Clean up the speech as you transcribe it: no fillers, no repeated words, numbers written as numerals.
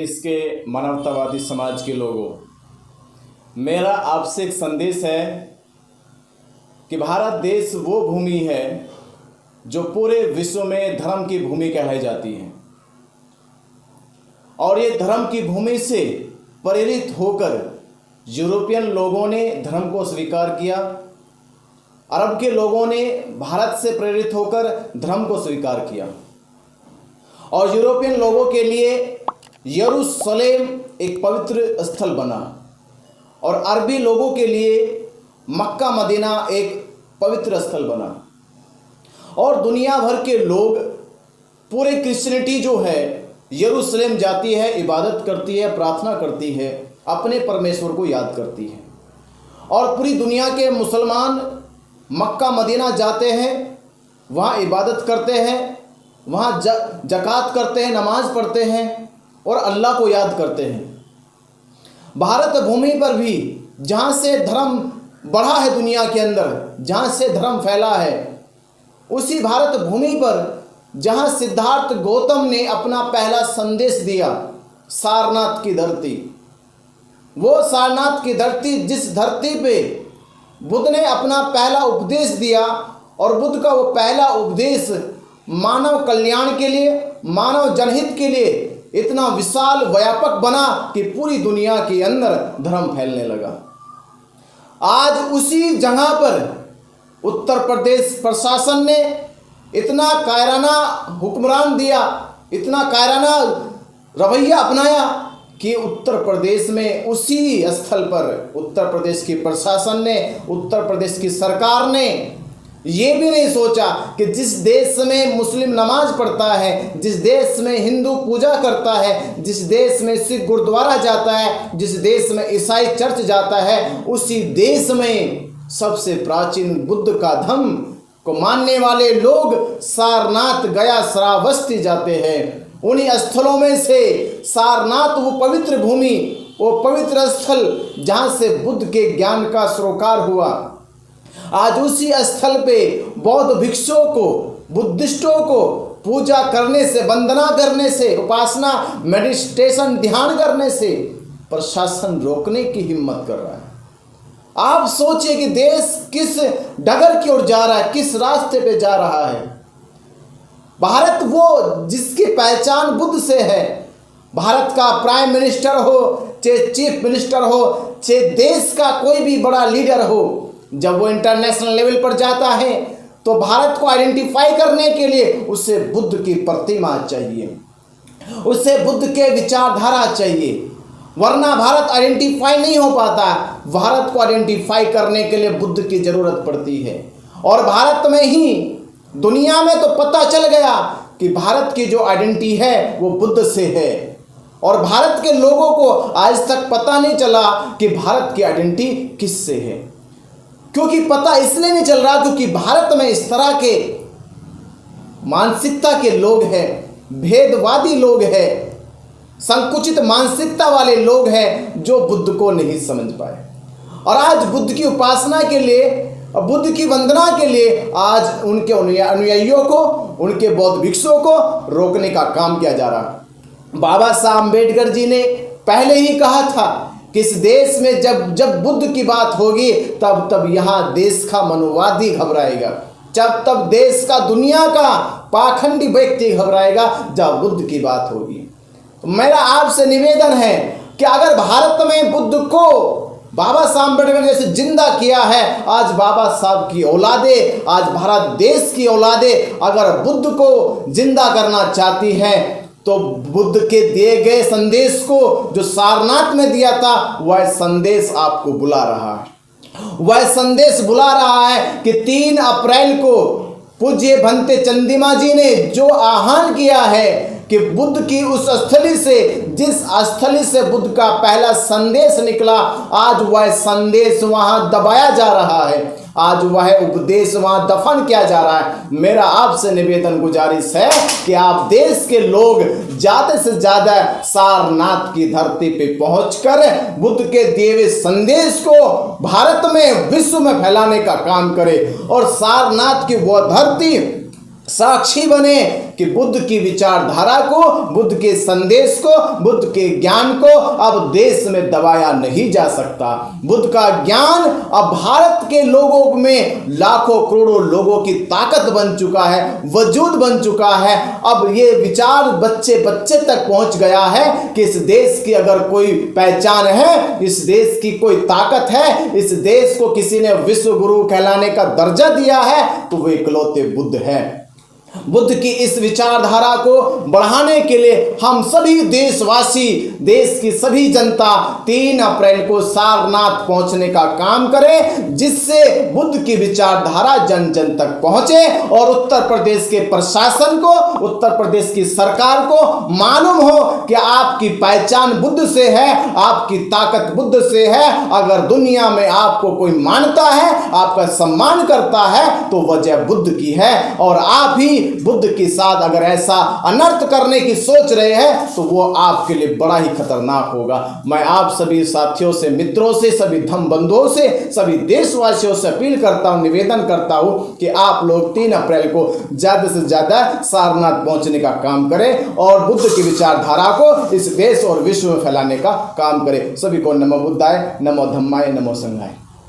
देश के मानवतावादी समाज के लोगों, मेरा आपसे एक संदेश है कि भारत देश वो भूमि है जो पूरे विश्व में धर्म की भूमि कहलाई जाती है और ये धर्म की भूमि से प्रेरित होकर यूरोपियन लोगों ने धर्म को स्वीकार किया। अरब के लोगों ने भारत से प्रेरित होकर धर्म को स्वीकार किया और यूरोपियन लोगों के लिए यरूशलेम एक पवित्र स्थल बना और अरबी लोगों के लिए मक्का मदीना एक पवित्र स्थल बना। और दुनिया भर के लोग, पूरे क्रिश्चियनिटी जो है यरूशलेम जाती है, इबादत करती है, प्रार्थना करती है, अपने परमेश्वर को याद करती है। और पूरी दुनिया के मुसलमान मक्का मदीना जाते हैं, वहाँ इबादत करते हैं, वहाँ ज़कात करते हैं, नमाज पढ़ते हैं और अल्लाह को याद करते हैं। भारत भूमि पर भी जहाँ से धर्म बढ़ा है दुनिया के अंदर, जहाँ से धर्म फैला है, उसी भारत भूमि पर जहाँ सिद्धार्थ गौतम ने अपना पहला संदेश दिया, सारनाथ की धरती, वो सारनाथ की धरती जिस धरती पे बुद्ध ने अपना पहला उपदेश दिया और बुद्ध का वो पहला उपदेश मानव कल्याण के लिए, मानव जनहित के लिए इतना विशाल व्यापक बना कि पूरी दुनिया के अंदर धर्म फैलने लगा। आज उसी जगह पर उत्तर प्रदेश प्रशासन ने इतना कायराना हुक्मरान दिया, इतना कायराना रवैया अपनाया कि उत्तर प्रदेश में उसी स्थल पर उत्तर प्रदेश की प्रशासन ने, उत्तर प्रदेश की सरकार ने ये भी नहीं सोचा कि जिस देश में मुस्लिम नमाज पढ़ता है, जिस देश में हिंदू पूजा करता है, जिस देश में सिख गुरुद्वारा जाता है, जिस देश में ईसाई चर्च जाता है, उसी देश में सबसे प्राचीन बुद्ध का धर्म को मानने वाले लोग सारनाथ, गया, श्रावस्ती जाते हैं। उन्हीं स्थलों में से सारनाथ वो पवित्र भूमि, वो पवित्र स्थल जहाँ से बुद्ध के ज्ञान का सरोकार हुआ। आज उसी स्थल पे बौद्ध भिक्षुओं को, बुद्धिस्टों को पूजा करने से, वंदना करने से, उपासना, मेडिटेशन, ध्यान करने से प्रशासन रोकने की हिम्मत कर रहा है। आप सोचिए कि देश किस डगर की ओर जा रहा है, किस रास्ते पे जा रहा है। भारत वो जिसकी पहचान बुद्ध से है, भारत का प्राइम मिनिस्टर हो, चाहे चीफ मिनिस्टर हो, चाहे देश का कोई भी बड़ा लीडर हो, जब वो इंटरनेशनल लेवल पर जाता है तो भारत को आइडेंटिफाई करने के लिए उसे बुद्ध की प्रतिमा चाहिए, उसे बुद्ध के विचारधारा चाहिए, वरना भारत आइडेंटिफाई नहीं हो पाता। भारत को आइडेंटिफाई करने के लिए बुद्ध की ज़रूरत पड़ती है। और भारत में ही, दुनिया में तो पता चल गया कि भारत की जो आइडेंटिटी है वो बुद्ध से है। और भारत के लोगों को आज तक पता नहीं चला कि भारत की आइडेंटिटी किससे है। क्योंकि पता इसलिए नहीं चल रहा क्योंकि भारत में इस तरह के मानसिकता के लोग हैं, भेदवादी लोग हैं, संकुचित मानसिकता वाले लोग हैं जो बुद्ध को नहीं समझ पाए। और आज बुद्ध की उपासना के लिए, बुद्ध की वंदना के लिए आज उनके अनुयायियों को, उनके बौद्ध भिक्षुओं को रोकने का काम किया जा रहा है। बाबा साहब अम्बेडकर जी ने पहले ही कहा था कि इस देश में जब बुद्ध की बात होगी तब यहाँ देश का मनुवादी घबराएगा, तब देश का, दुनिया का पाखंडी व्यक्ति घबराएगा जब बुद्ध की बात होगी। मेरा आपसे निवेदन है कि अगर भारत में बुद्ध को बाबा साहब अम्बेडकर जैसे जिंदा किया है, आज बाबा साहब की औलादें, आज भारत देश की औलादें अगर बुद्ध को जिंदा करना चाहती हैं तो बुद्ध के दिए गए संदेश को जो सारनाथ में दिया था वह संदेश आपको बुला रहा है। वह संदेश बुला रहा है कि 3 अप्रैल को पूज्य भंते चंद्रिमा जी ने जो आह्वान किया है कि बुद्ध की उस स्थली से, जिस स्थली से बुद्ध का पहला संदेश निकला, आज वह संदेश वहां दबाया जा रहा है, आज वह उपदेश वहां दफन किया जा रहा है। मेरा आपसे निवेदन गुजारिश है कि आप देश के लोग ज़्यादा से ज़्यादा सारनाथ की धरती पे पहुंचकर बुद्ध के दिए हुए संदेश को भारत में, विश्व में फैलाने का काम करें और सारनाथ की वह धरती साक्षी बने कि बुद्ध की विचारधारा को, बुद्ध के संदेश को, बुद्ध के ज्ञान को अब देश में दबाया नहीं जा सकता। बुद्ध का ज्ञान अब भारत के लोगों में लाखों करोड़ों लोगों की ताकत बन चुका है, वजूद बन चुका है। अब ये विचार बच्चे बच्चे तक पहुंच गया है कि इस देश की अगर कोई पहचान है, इस देश की कोई ताकत है, इस देश को किसी ने विश्व गुरु कहलाने का दर्जा दिया है तो वो इकलौते बुद्ध है। बुद्ध की इस विचारधारा को बढ़ाने के लिए हम सभी देशवासी, देश की सभी जनता 3 अप्रैल को सारनाथ पहुंचने का काम करें, जिससे बुद्ध की विचारधारा जन जन तक पहुंचे और उत्तर प्रदेश के प्रशासन को, उत्तर प्रदेश की सरकार को मालूम हो कि आपकी पहचान बुद्ध से है, आपकी ताकत बुद्ध से है। अगर दुनिया में आपको कोई मानता है, आपका सम्मान करता है तो वजह बुद्ध की है। और आप ही बुद्ध के साथ अगर ऐसा अनर्थ करने की सोच रहे हैं तो वो आपके लिए बड़ा ही खतरनाक होगा। मैं आप सभी साथियों से, मित्रों से, सभी धर्म बंधुओं से, सभी देशवासियों से अपील करता हूं, निवेदन करता हूं कि आप लोग 3 अप्रैल को ज्यादा से ज्यादा सारनाथ पहुंचने का काम करें और बुद्ध की विचारधारा को इस देश और विश्व में फैलाने का काम करें। सभी को नमो बुद्धाय, नमो धम्माय, नमो संघाय।